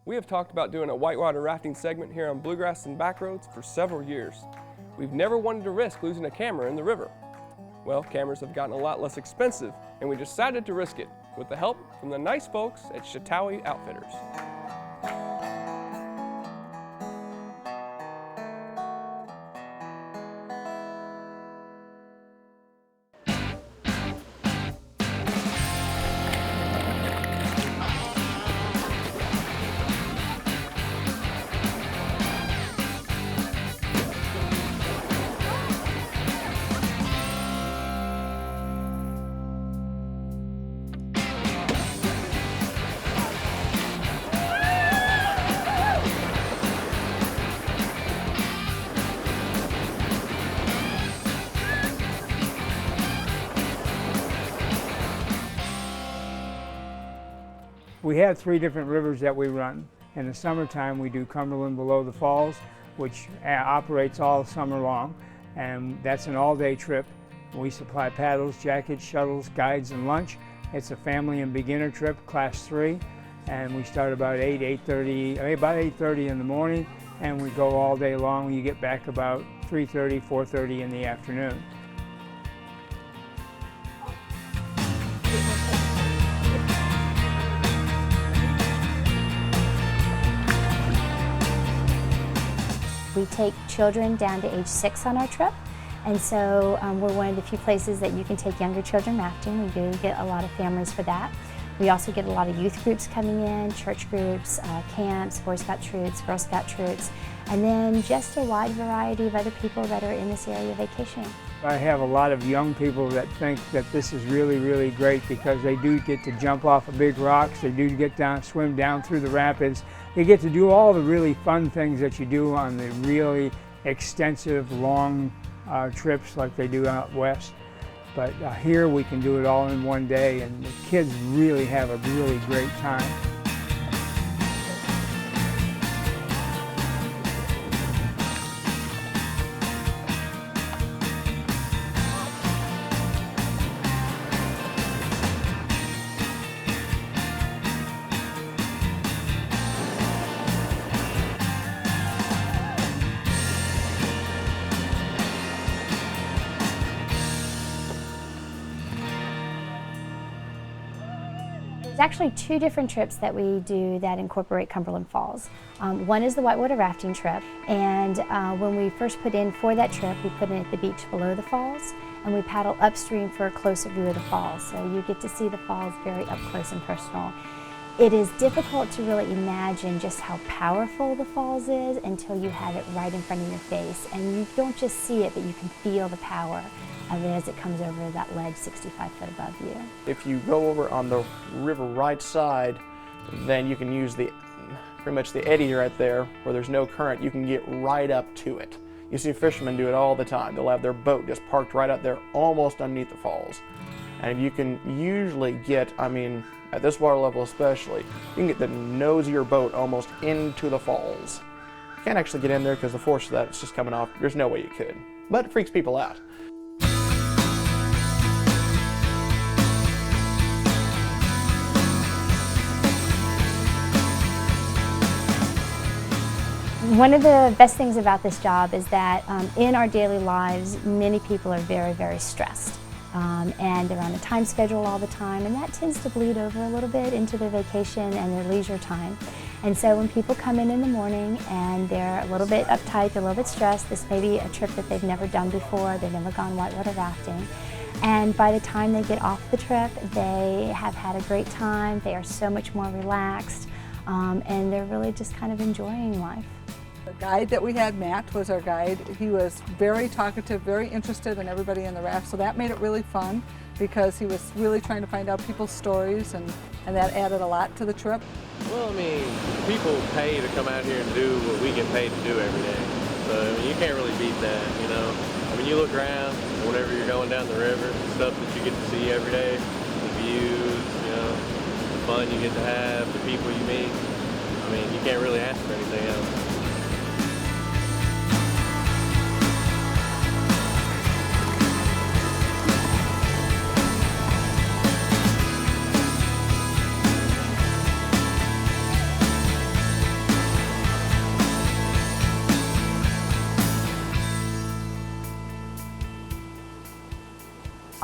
We have talked about doing a whitewater rafting segment here on Bluegrass and Backroads for several years. We've never wanted to risk losing a camera in the river. Well, cameras have gotten a lot less expensive, and we decided to risk it with the help from the nice folks at Sheltowee Outfitters. We have 3 different rivers that we run. In the summertime, we do Cumberland below the falls, which operates all summer long, and that's an all-day trip. We supply paddles, jackets, shuttles, guides, and lunch. It's a family and beginner trip, class 3, and we start about 8:30 in the morning, and we go all day long. You get back about 3:30, 4:30 in the afternoon. We take children down to age 6 on our trip, and so we're one of the few places that you can take younger children rafting. We do get a lot of families for that. We also get a lot of youth groups coming in, church groups, camps, Boy Scout troops, Girl Scout troops, and then just a wide variety of other people that are in this area vacationing. I have a lot of young people that think that this is really, really great because they do get to jump off of big rocks, they do get down, swim down through the rapids. They get to do all the really fun things that you do on the really extensive, long trips like they do out west. But here we can do it all in one day, and the kids really have a really great time. There's actually 2 different trips that we do that incorporate Cumberland Falls. One is the whitewater rafting trip, and when we first put in for that trip, we put in at the beach below the falls, and we paddle upstream for a closer view of the falls, so you get to see the falls very up close and personal. It is difficult to really imagine just how powerful the falls is until you have it right in front of your face, and you don't just see it, but you can feel the power of it as it comes over that ledge 65 foot above you. If you go over on the river right side, then you can use pretty much the Egedi right there where there's no current. You can get right up to it. You see fishermen do it all the time. They'll have their boat just parked right out there almost underneath the falls. And you can usually get, at this water level especially, you can get the nose of your boat almost into the falls. You can't actually get in there because the force of that is just coming off. There's no way you could. But it freaks people out. One of the best things about this job is that in our daily lives, many people are very, very stressed. And they're on a time schedule all the time, and that tends to bleed over a little bit into their vacation and their leisure time. And so when people come in the morning and they're a little bit uptight, they're a little bit stressed, this may be a trip that they've never done before, they've never gone whitewater rafting. And by the time they get off the trip, they have had a great time, they are so much more relaxed, and they're really just kind of enjoying life. The guide that we had, Matt, was our guide. He was very talkative, very interested in everybody in the raft, so that made it really fun because he was really trying to find out people's stories, and that added a lot to the trip. Well, people pay to come out here and do what we get paid to do every day. So, you can't really beat that, you know. You look around, whenever you're going down the river, the stuff that you get to see every day, the views, the fun you get to have, the people you meet. You can't really ask for anything else.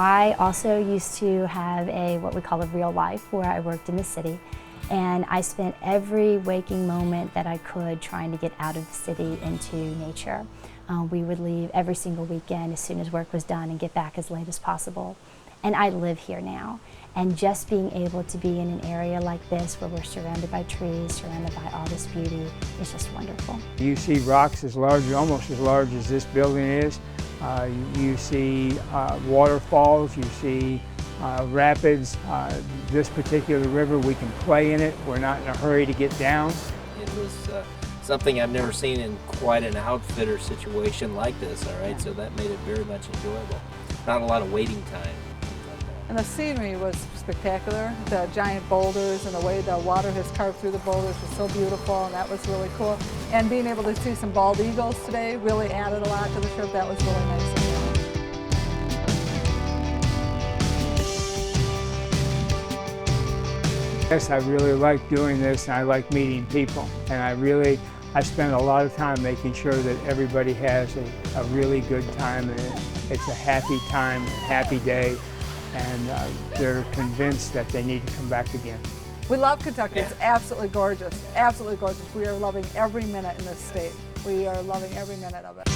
I also used to have what we call a real life, where I worked in the city, and I spent every waking moment that I could trying to get out of the city into nature. We would leave every single weekend as soon as work was done and get back as late as possible. And I live here now. And just being able to be in an area like this where we're surrounded by trees, surrounded by all this beauty, is just wonderful. You see rocks almost as large as this building is. You see waterfalls, you see rapids. This particular river, we can play in it. We're not in a hurry to get down. It was something I've never seen in quite an outfitter situation like this, all right? So that made it very much enjoyable. Not a lot of waiting time. And the scenery was spectacular. The giant boulders and the way the water has carved through the boulders was so beautiful, and that was really cool. And being able to see some bald eagles today really added a lot to the trip. That was really nice of them. Yes, I really like doing this, and I like meeting people. And I spend a lot of time making sure that everybody has a really good time, and it's a happy time, a happy day, and they're convinced that they need to come back again. We love Kentucky. It's absolutely gorgeous. Absolutely gorgeous. We are loving every minute in this state. We are loving every minute of it.